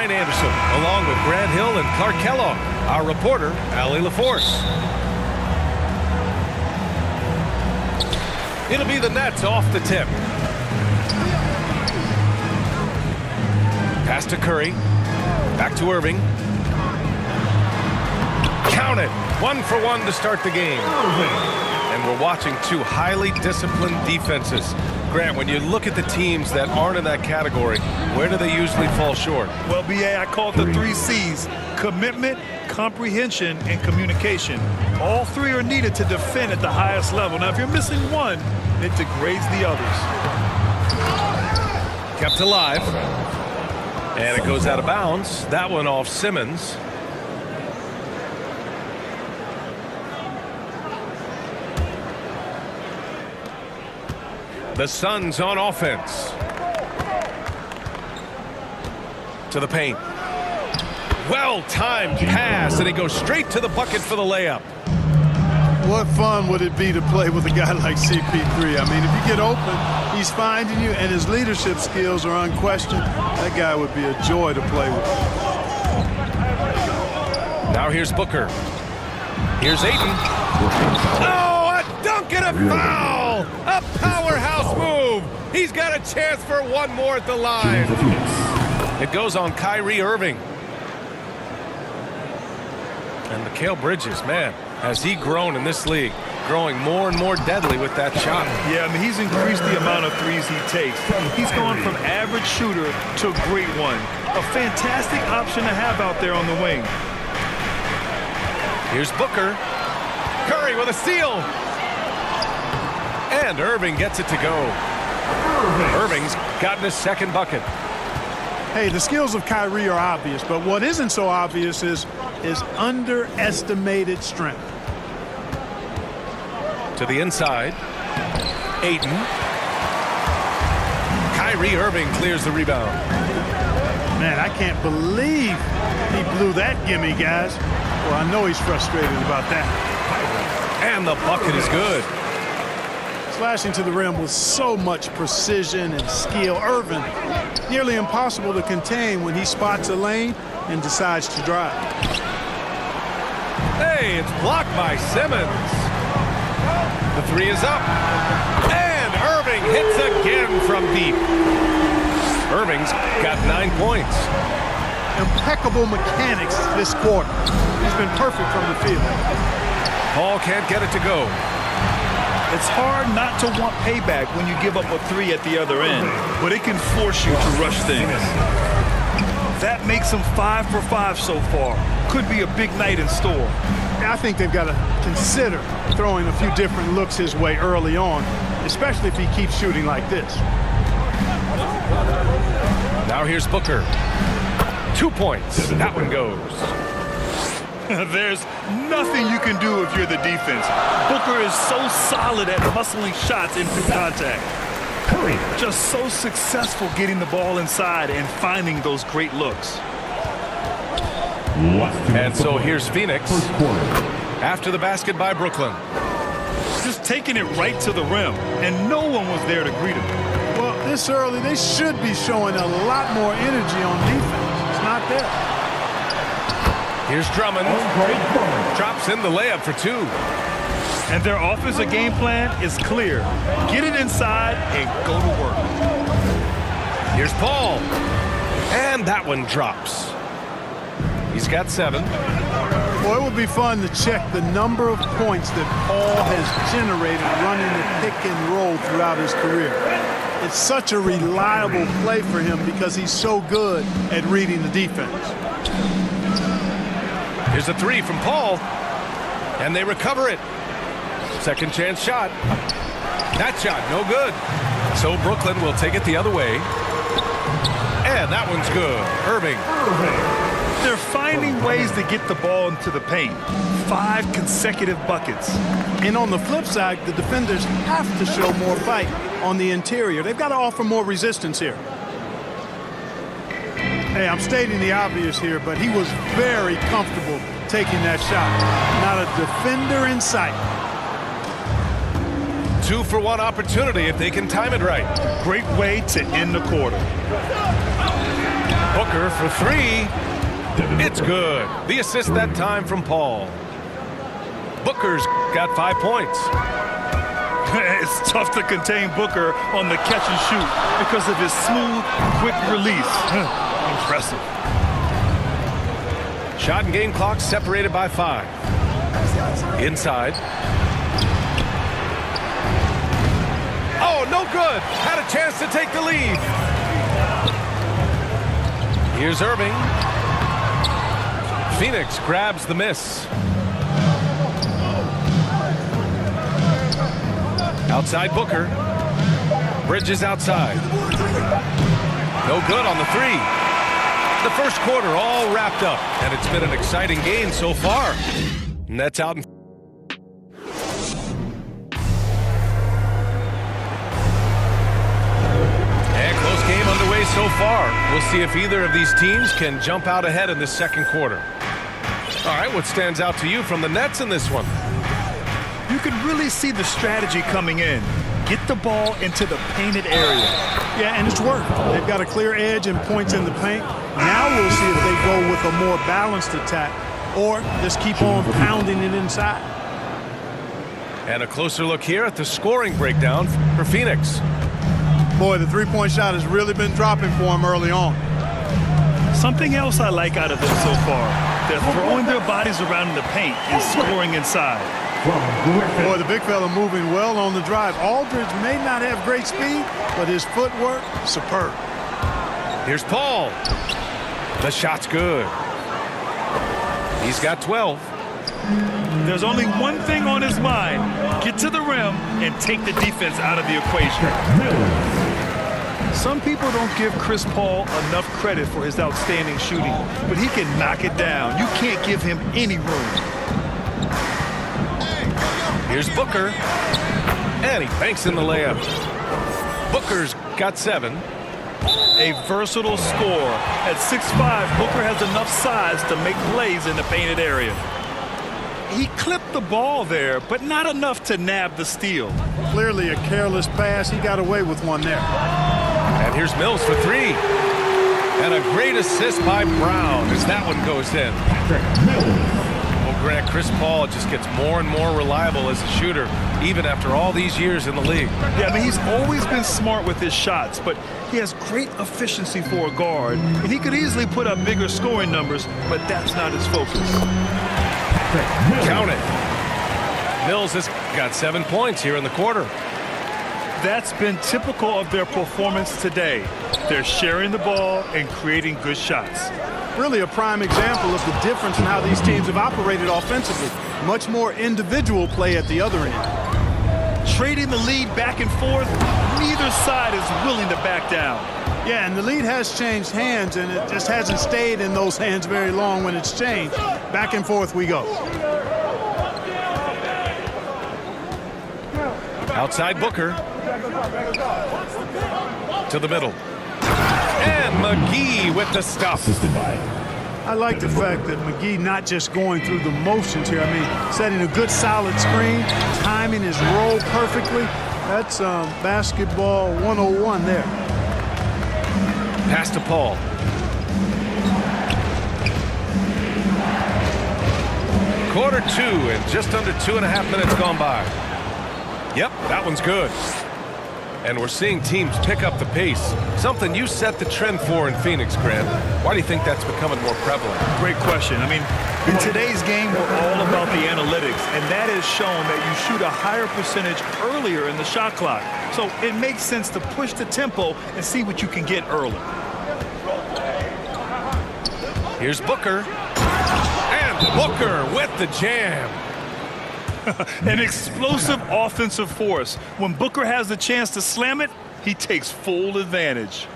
Brian Anderson, along with Grant Hill and Clark Kellogg. Our reporter, Allie LaForce. It'll be the Nets off the tip. Pass to Curry. Back to Irving. Count it. 1 for 1 to start the game. And we're watching two highly disciplined defenses. Grant, when you look at the teams that aren't in that category, where do they usually fall short? Well, B.A., I call it the 3 C's: commitment, comprehension, and communication. All 3 are needed to defend at the highest level. Now, if you're missing one, it degrades the others. Kept alive. And it goes out of bounds. That one off Simmons. The Suns on offense. To the paint. Well-timed pass, and he goes straight to the bucket for the layup. What fun would it be to play with a guy like CP3? I mean, if you get open, he's finding you, and his leadership skills are unquestioned. That guy would be a joy to play with. Now here's Booker. Here's Ayton. Oh, a dunk and a foul! A powerhouse move! He's got a chance for one more at the line. It goes on Kyrie Irving. And Mikal Bridges, man, has he grown in this league, growing more and more deadly with that shot. Yeah, I mean, he's increased the amount of threes he takes. He's gone from average shooter to a great one. A fantastic option to have out there on the wing. Here's Booker. Curry with a steal. And Irving gets it to go. Irving's gotten his second bucket. Hey, the skills of Kyrie are obvious, but what isn't so obvious is his underestimated strength. To the inside. Ayton. Kyrie Irving clears the rebound. Man, I can't believe he blew that gimme, guys. Well, I know he's frustrated about that. And the bucket is good. Slashing to the rim with so much precision and skill. Irving, nearly impossible to contain when he spots a lane and decides to drive. Hey, it's blocked by Simmons. The 3 is up. And Irving hits again from deep. Irving's got 9 points. Impeccable mechanics this quarter. He's been perfect from the field. Paul can't get it to go. It's hard not to want payback when you give up a 3 at the other end, but it can force you to rush things. That makes him 5 for 5 so far. Could be a big night in store. I think they've got to consider throwing a few different looks his way early on, especially if he keeps shooting like this. Now here's Booker. 2 points. That one goes. There's nothing you can do if you're the defense. Booker is so solid at muscling shots into contact. Just so successful getting the ball inside and finding those great looks. And so here's Phoenix after the basket by Brooklyn. Just taking it right to the rim, and no one was there to greet him. Well, this early, they should be showing a lot more energy on defense. It's not there. Here's Drummond. Drops in the layup for 2. And their offensive game plan is clear. Get it inside and go to work. Here's Paul. And that one drops. He's got 7. Well, it would be fun to check the number of points that Paul has generated running the pick and roll throughout his career. It's such a reliable play for him because he's so good at reading the defense. Here's a 3 from Paul. And they recover it. Second chance shot. That shot, no good. So Brooklyn will take it the other way. And that one's good. Irving. They're finding ways to get the ball into the paint. 5 consecutive buckets. And on the flip side, the defenders have to show more fight on the interior. They've got to offer more resistance here. Hey, I'm stating the obvious here, but he was very comfortable taking that shot. Not a defender in sight. 2 for 1 opportunity if they can time it right. Great way to end the quarter. Booker for three. It's good. The assist that time from Paul. Booker's got 5 points. It's tough to contain Booker on the catch and shoot because of his smooth, quick release. Impressive. Shot and game clock separated by 5. Inside. Oh, no good. Had a chance to take the lead. Here's Irving. Phoenix grabs the miss. Outside Booker. Bridges outside. No good on the three. The first quarter all wrapped up, and it's been an exciting game so far. Nets out in. And close game underway so far. We'll see if either of these teams can jump out ahead in the second quarter. All right, what stands out to you from the Nets in this one? You can really see the strategy coming in. Get the ball into the painted area. Yeah, and it's worked. They've got a clear edge and points in the paint. Now we'll see if they go with a more balanced attack or just keep on pounding it inside. And a closer look here at the scoring breakdown for Phoenix. Boy, the three-point shot has really been dropping for him early on. Something else I like out of them so far. They're throwing their bodies around in the paint and scoring inside. Boy, the big fella moving well on the drive. Aldridge may not have great speed, but his footwork, superb. Here's Paul. The shot's good. He's got 12. There's only one thing on his mind. Get to the rim and take the defense out of the equation. Some people don't give Chris Paul enough credit for his outstanding shooting, but he can knock it down. You can't give him any room. Here's Booker. And he banks in the layup. Booker's got 7. A versatile scorer. At 6'5", Booker has enough size to make plays in the painted area. He clipped the ball there, but not enough to nab the steal. Clearly a careless pass. He got away with one there. And here's Mills for 3. And a great assist by Brown as that one goes in. Well, Grant, Chris Paul just gets more and more reliable as a shooter, even after all these years in the league. Yeah, I mean, he's always been smart with his shots, but he has great efficiency for a guard, and he could easily put up bigger scoring numbers, but that's not his focus. Count it. Mills has got 7 points here in the quarter. That's been typical of their performance today. They're sharing the ball and creating good shots. Really a prime example of the difference in how these teams have operated offensively. Much more individual play at the other end. Trading the lead back and forth, neither side is willing to back down. Yeah, and the lead has changed hands, and it just hasn't stayed in those hands very long when it's changed. Back and forth we go. Outside Booker. To the middle. And McGee with the stuff. I like the fact that McGee not just going through the motions here. I mean, setting a good solid screen, timing his roll perfectly. That's basketball 101 there. Pass to Paul. Quarter 2 and just under 2.5 minutes gone by. Yep, that one's good. And we're seeing teams pick up the pace. Something you set the trend for in Phoenix, Grant. Why do you think that's becoming more prevalent? Great question. I mean, in today's game, we're all about the analytics, and that has shown that you shoot a higher percentage earlier in the shot clock. So it makes sense to push the tempo and see what you can get early. Here's Booker. And Booker with the jam. An explosive offensive force. When Booker has the chance to slam it, he takes full advantage.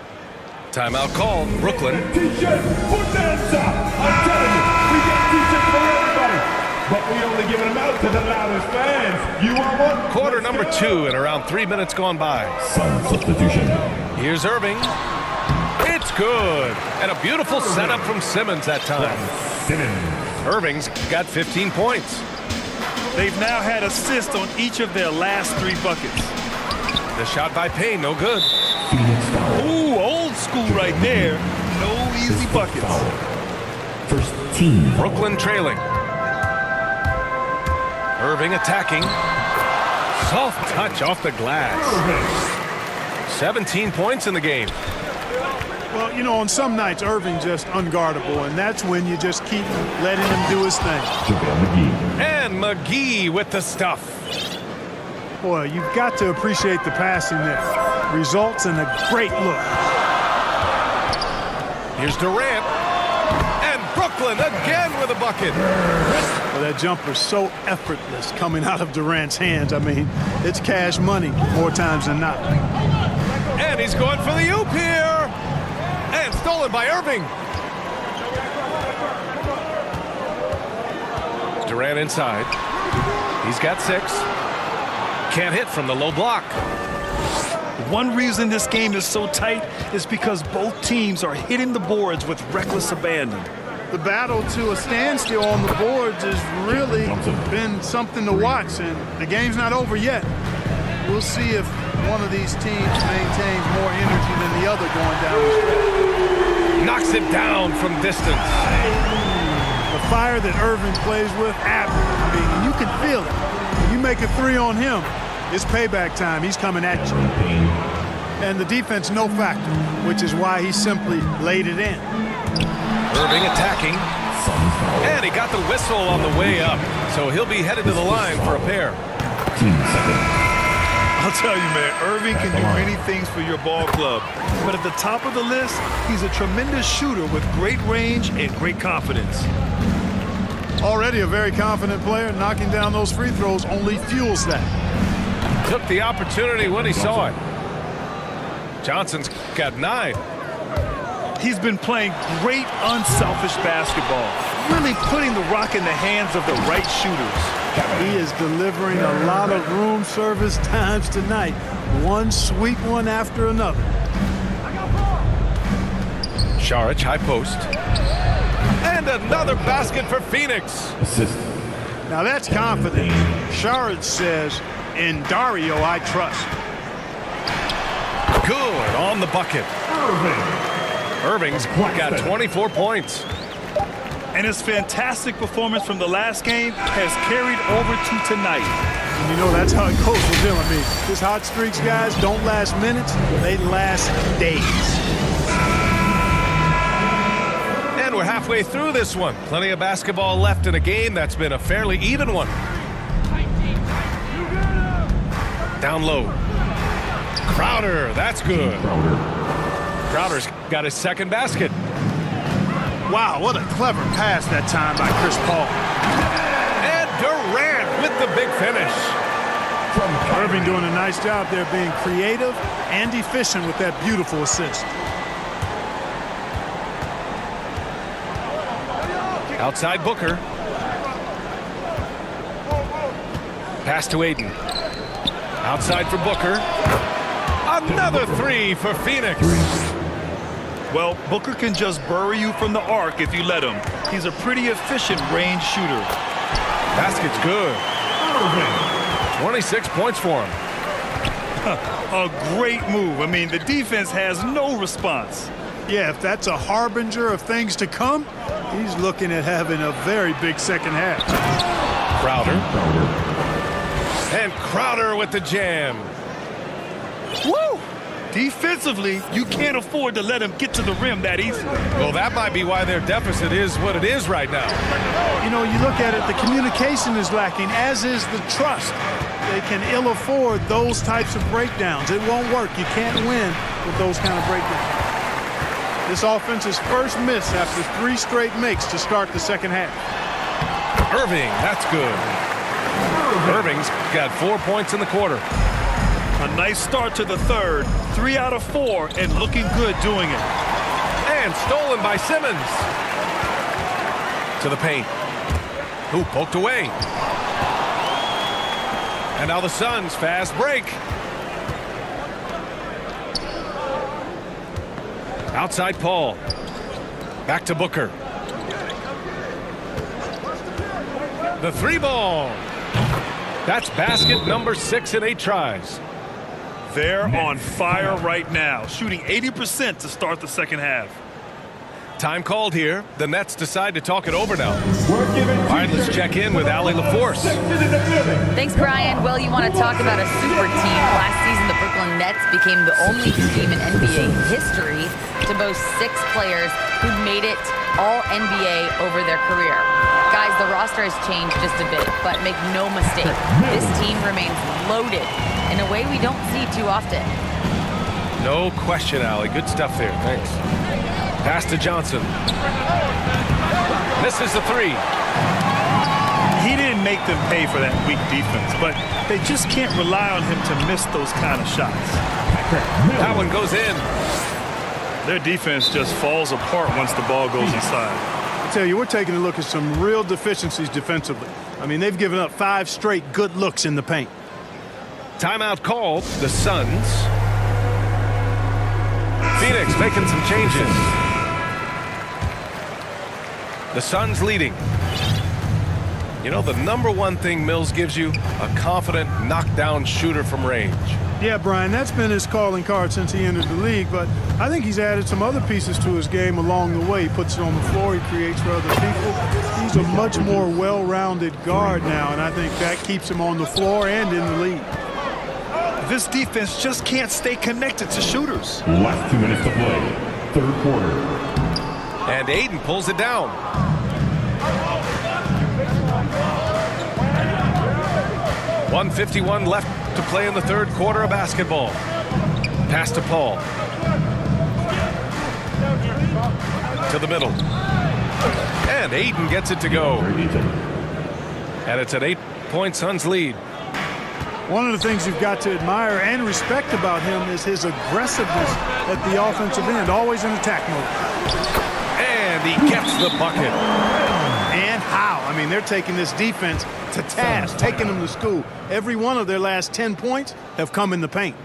Timeout called. Brooklyn. T-shirts, put hands up. I'm telling you, we got T-shirts for everybody. But we only giving them out to the loudest fans. You want one? Quarter number 2 and around 3 minutes gone by. Some substitution. Here's Irving. It's good. And a beautiful setup from Simmons that time. Simmons. Irving's got 15 points. They've now had assists on each of their last 3 buckets. The shot by Payne, no good. Ooh, old school right there. No easy buckets. First team. Brooklyn trailing. Irving attacking. Soft touch off the glass. 17 points in the game. Well, you know, on some nights, Irving's just unguardable, and that's when you just keep letting him do his thing. JaVale McGee. And McGee with the stuff. Boy, you've got to appreciate the passing there. Results in a great look. Here's Durant. And Brooklyn again with a bucket. Well, that jumper's so effortless coming out of Durant's hands. I mean, it's cash money more times than not. And he's going for the oop here. And stolen by Irving. Durant inside. He's got 6. Can't hit from the low block. One reason this game is so tight is because both teams are hitting the boards with reckless abandon. The battle to a standstill on the boards has really been something to watch, and the game's not over yet. We'll see if one of these teams maintains more energy than the other going down the stretch. Knocks it down from distance. The fire that Irving plays with, I mean, you can feel it. When you make a 3 on him, it's payback time. He's coming at you. And the defense, no factor, which is why he simply laid it in. Irving attacking. And he got the whistle on the way up. So he'll be headed to the line for a pair. Team second. I'll tell you, man, Irving can do many things for your ball club. But at the top of the list, he's a tremendous shooter with great range and great confidence. Already a very confident player. Knocking down those free throws only fuels that. Took the opportunity when he saw it. Johnson's got 9. He's been playing great, unselfish basketball, really putting the rock in the hands of the right shooters. He is delivering a lot of room service times tonight. One sweet one after another. Saric, high post. And another basket for Phoenix. Assist. Now that's confidence. Saric says, in Dario I trust. Good on the bucket. Irving's got 24 points. And his fantastic performance from the last game has carried over to tonight. And you know that's how it goes with him. I mean, his hot streaks, guys, don't last minutes. They last days. And we're halfway through this one. Plenty of basketball left in a game that's been a fairly even one. Down low. Crowder, that's good. Crowder's got his second basket. Wow, what a clever pass that time by Chris Paul. And Durant with the big finish. Irving doing a nice job there being creative and efficient with that beautiful assist. Outside Booker. Pass to Aiden. Outside for Booker. Another 3 for Phoenix. Well, Booker can just bury you from the arc if you let him. He's a pretty efficient range shooter. Basket's good. 26 points for him. A great move. I mean, the defense has no response. Yeah, if that's a harbinger of things to come, he's looking at having a very big second half. Crowder. And Crowder with the jam. Woo! Defensively, you can't afford to let him get to the rim that easily. Well, that might be why their deficit is what it is right now. You know, you look at it, the communication is lacking, as is the trust. They can ill afford those types of breakdowns. It won't work. You can't win with those kind of breakdowns. This offense's first miss after 3 straight makes to start the second half. Irving, that's good. Irving's got 4 points in the quarter. A nice start to the third. 3 out of 4 and looking good doing it. And stolen by Simmons. To the paint. Who poked away. And now the Suns fast break. Outside Paul. Back to Booker. The 3 ball. That's basket number 6 in 8 tries. They're on fire right now, shooting 80% to start the second half. Time called here. The Nets decide to talk it over now. We're giving All right, let's check in with Allie LaForce. Thanks, Brian. Well, you want to talk about a super team. Last season, the Brooklyn Nets became the only team in NBA history to boast 6 players who made it all NBA over their career. Guys, the roster has changed just a bit, but make no mistake, this team remains loaded in a way we don't see too often. No question, Allie. Good stuff there. Thanks. Pass to Johnson. Misses the 3. He didn't make them pay for that weak defense, but they just can't rely on him to miss those kind of shots. That one goes in. Their defense just falls apart once the ball goes inside. I tell you, we're taking a look at some real deficiencies defensively. I mean, they've given up 5 straight good looks in the paint. Timeout called. The Suns. Phoenix making some changes. The Suns leading. You know, the number one thing Mills gives you, a confident knockdown shooter from range. Yeah, Brian, that's been his calling card since he entered the league, but I think he's added some other pieces to his game along the way. He puts it on the floor, he creates for other people. He's a much more well-rounded guard now, and I think that keeps him on the floor and in the league. This defense just can't stay connected to shooters. Last 2 minutes to play. Third quarter. And Aiden pulls it down. .151 left to play in the third quarter of basketball. Pass to Paul. To the middle. And Aiden gets it to go. And it's an 8-point Suns lead. One of the things you've got to admire and respect about him is his aggressiveness at the offensive end, always in attack mode. And he gets the bucket. And how? I mean, they're taking this defense to task, taking them to school. Every one of their last 10 points have come in the paint.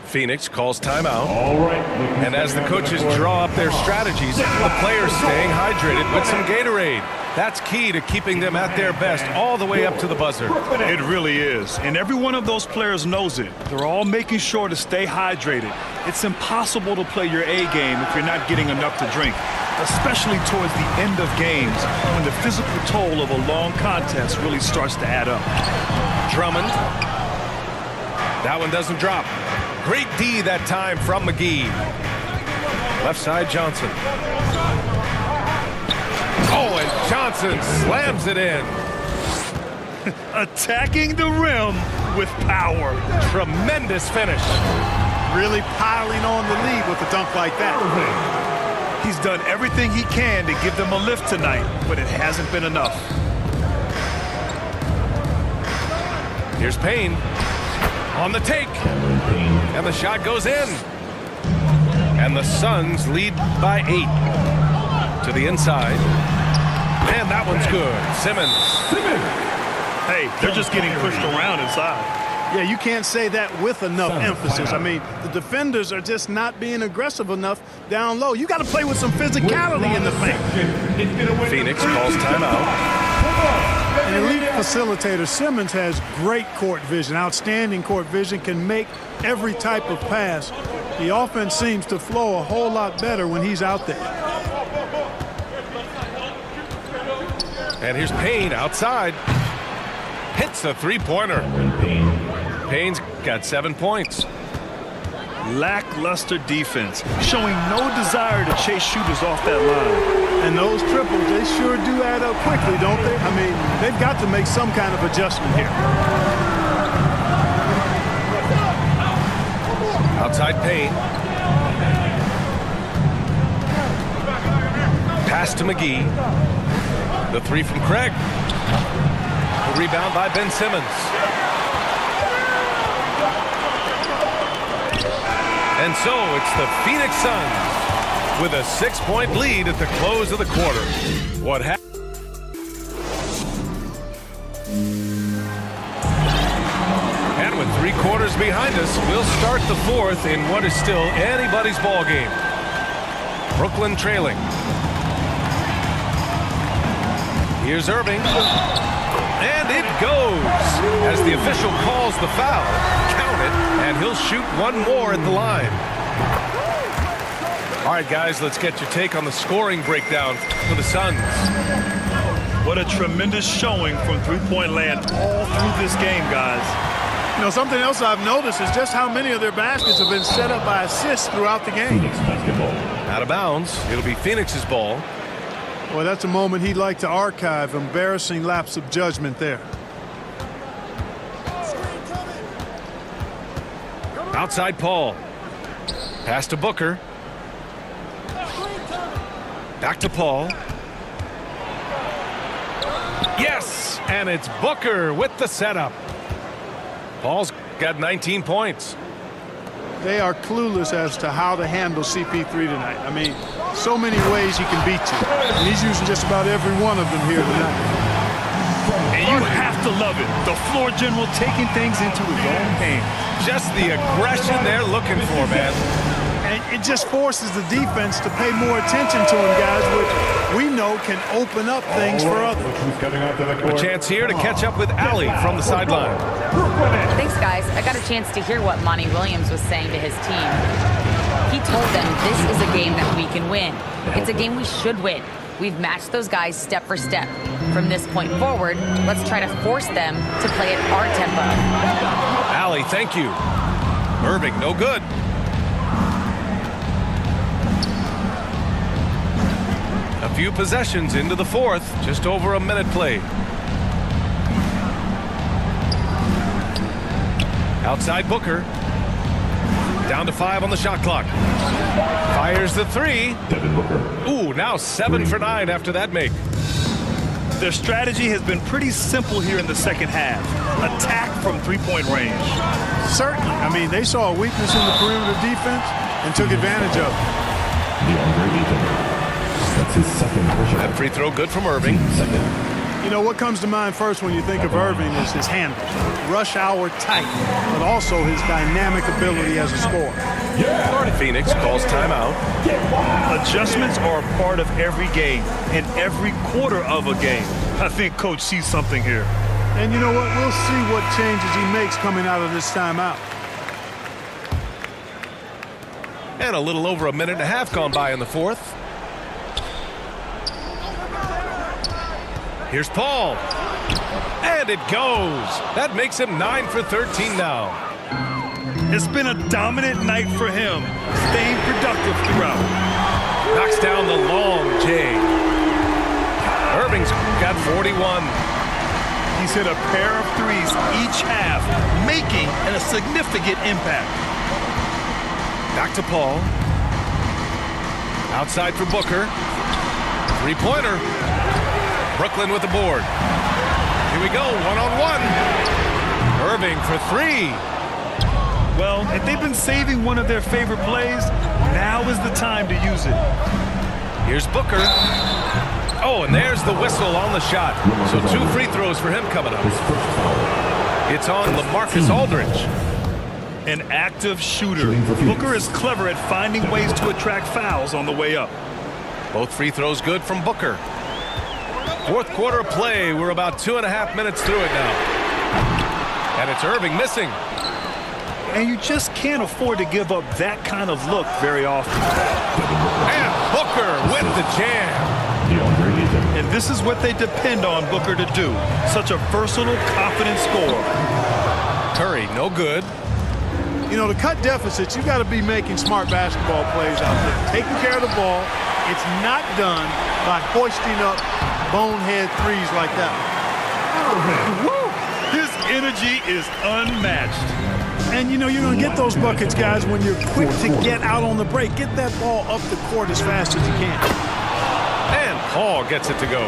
Phoenix calls timeout. All right. And as the coaches draw up their strategies, the players staying hydrated with some Gatorade. That's key to keeping them at their best all the way up to the buzzer. It really is. And every one of those players knows it. They're all making sure to stay hydrated. It's impossible to play your A game if you're not getting enough to drink, especially towards the end of games when the physical toll of a long contest really starts to add up. Drummond. That one doesn't drop. Great D that time from McGee. Left side, Johnson. Oh, and Johnson slams it in. Attacking the rim with power. Tremendous finish. Really piling on the lead with a dunk like that. He's done everything he can to give them a lift tonight, but it hasn't been enough. Here's Payne on the take. And the shot goes in. And the Suns lead by 8. To the inside. And that one's good. Simmons. Hey, they're just getting pushed around inside. Yeah, you can't say that with enough emphasis. I mean, the defenders are just not being aggressive enough down low. You got to play with some physicality in the paint. Phoenix calls timeout. An elite facilitator, Simmons has great court vision, outstanding court vision, can make every type of pass. The offense seems to flow a whole lot better when he's out there. And here's Payne outside. Hits the three-pointer. Payne's got 7 points. Lackluster defense, showing no desire to chase shooters off that line. And those triples, they sure do add up quickly, don't they? I mean, they've got to make some kind of adjustment here. Outside Payne. Pass to McGee. The 3 from Craig. The rebound by Ben Simmons. And so it's the Phoenix Suns with a 6-point lead at the close of the quarter. What happened? And with 3 quarters behind us, we'll start the 4th in what is still anybody's ball game. Brooklyn trailing. Here's Irving. And it goes as the official calls the foul. Count it, and he'll shoot one more at the line. All right, guys, let's get your take on the scoring breakdown for the Suns. What a tremendous showing from three-point land all through this game, guys. You know, something else I've noticed is just how many of their baskets have been set up by assists throughout the game. Out of bounds. It'll be Phoenix's ball. Well, that's a moment he'd like to archive. Embarrassing lapse of judgment there. Outside Paul. Pass to Booker. Back to Paul. Yes! And it's Booker with the setup. Paul's got 19 points. They are clueless as to how to handle CP3 tonight. I mean, so many ways he can beat you. And he's using just about every one of them here tonight. And you have to love it. The floor general taking things into his own hands. Just the aggression they're looking for, man. And it just forces the defense to pay more attention to him, guys, which we know can open up things for others. A chance here to catch up with Allie from the sideline. Thanks, guys. I got a chance to hear what Monty Williams was saying to his team. He told them this is a game that we can win. It's a game we should win. We've matched those guys step for step. From this point forward, let's try to force them to play at our tempo. Allie, thank you. Irving, no good. A few possessions into the fourth, just over a minute played. Outside Booker. Down to 5 on the shot clock. Fires the three. Ooh, now 7 for 9 after that make. Their strategy has been pretty simple here in the second half. Attack from three-point range. Certainly. I mean, they saw a weakness in the perimeter defense and took advantage of it. That's his second push. That free throw good from Irving. You know, what comes to mind first when you think of Irving is his handles. Rush hour tight, but also his dynamic ability as a scorer. Phoenix calls timeout. Adjustments are a part of every game and every quarter of a game. I think Coach sees something here. And you know what? We'll see what changes he makes coming out of this timeout. And a little over a minute and a half gone by in the fourth. Here's Paul. And it goes. That makes him 9 for 13 now. It's been a dominant night for him, staying productive throughout. Knocks down the long J. Irving's got 41. He's hit a pair of threes each half, making a significant impact. Back to Paul. Outside for Booker. Three-pointer. Brooklyn with the board. Here we go, one-on-one. Irving for three. Well, if they've been saving one of their favorite plays, now is the time to use it. Here's Booker. Oh, and there's the whistle on the shot. So 2 free throws for him coming up. It's on LaMarcus Aldridge. An active shooter. Booker is clever at finding ways to attract fouls on the way up. Both free throws good from Booker. Fourth quarter of play. We're about 2.5 minutes through it now. And it's Irving missing. And you just can't afford to give up that kind of look very often. And Booker with the jam. And this is what they depend on Booker to do. Such a versatile, confident scorer. Curry, no good. You know, to cut deficits, you got to be making smart basketball plays out there. Taking care of the ball. It's not done by hoisting up bonehead threes like that. His energy is unmatched. And, you know, you're going to get those buckets, guys, when you're quick to get out on the break. Get that ball up the court as fast as you can. And Paul gets it to go.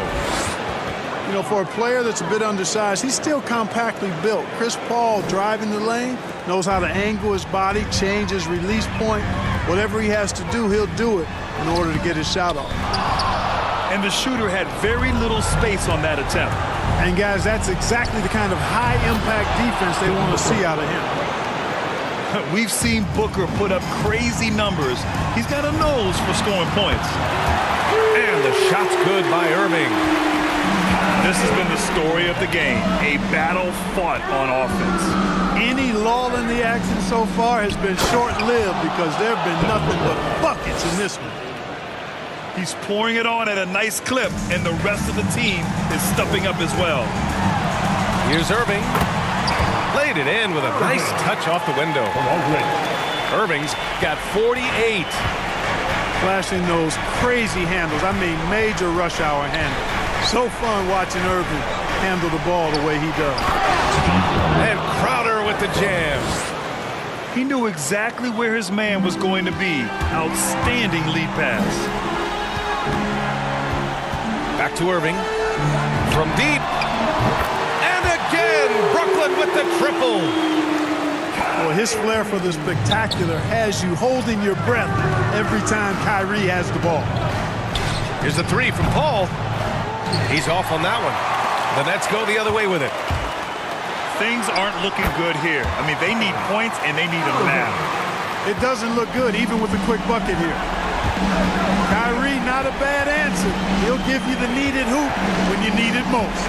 You know, for a player that's a bit undersized, he's still compactly built. Chris Paul driving the lane, knows how to angle his body, change his release point. Whatever he has to do, he'll do it in order to get his shot off. And the shooter had very little space on that attempt. And, guys, that's exactly the kind of high-impact defense they want to see out of him. We've seen Booker put up crazy numbers. He's got a nose for scoring points. And the shot's good by Irving. This This has been the story of the game, a battle fought on offense. Any lull in the action so far has been short-lived because there have been nothing but buckets in this one. He's pouring it on at a nice clip, and the rest of the team is stepping up as well. Here's Irving. Laid it in with a nice touch off the window. Irving's got 48. Flashing those crazy handles. I mean, major rush hour handles. So fun watching Irving handle the ball the way he does. And Crowder with the jam. He knew exactly where his man was going to be. Outstanding lead pass. Back to Irving. From deep. And again, Brooklyn with the triple. Well, his flair for the spectacular has you holding your breath every time Kyrie has the ball. Here's the three from Paul. He's off on that one. The Nets go the other way with it. Things aren't looking good here. I mean, they need points, and they need them now. It doesn't look good, even with a quick bucket here. Kyrie, not a bad answer. He'll give you the needed hoop when you need it most.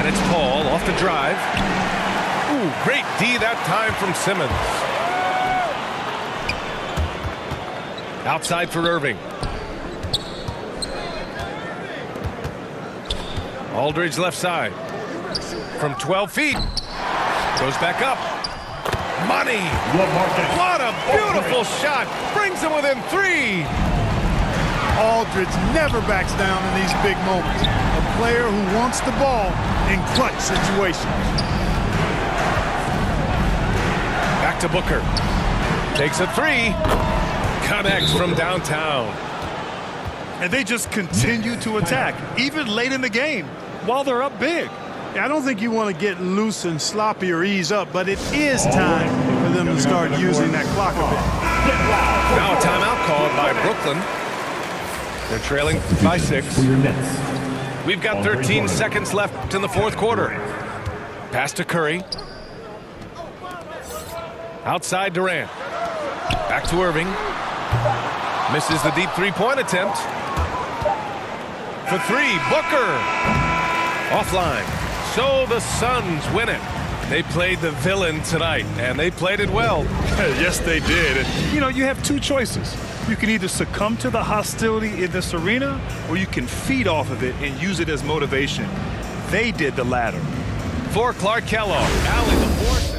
And it's Paul off the drive. Ooh, great D that time from Simmons. Outside for Irving. Aldridge left side. From 12 feet. Goes back up. Money. What a beautiful shot. Brings him within 3. Aldridge never backs down in these big moments. A player who wants the ball in clutch situations. Back to Booker. Takes a 3. Connects from downtown. And they just continue to attack, even late in the game, while they're up big. I don't think you want to get loose and sloppy or ease up, but it is time for them to start using that clock a bit. Now a timeout called by Brooklyn. They're trailing by 6. We've got 13 seconds left in the fourth quarter. Pass to Curry. Outside Durant. Back to Irving. Misses the deep three-point attempt. For 3, Booker. Offline. So the Suns win it. They played the villain tonight, and they played it well. Yes, they did. And, you know, you have 2 choices. You can either succumb to the hostility in this arena, or you can feed off of it and use it as motivation. They did the latter. For Clark Kellogg, Allie the fourth.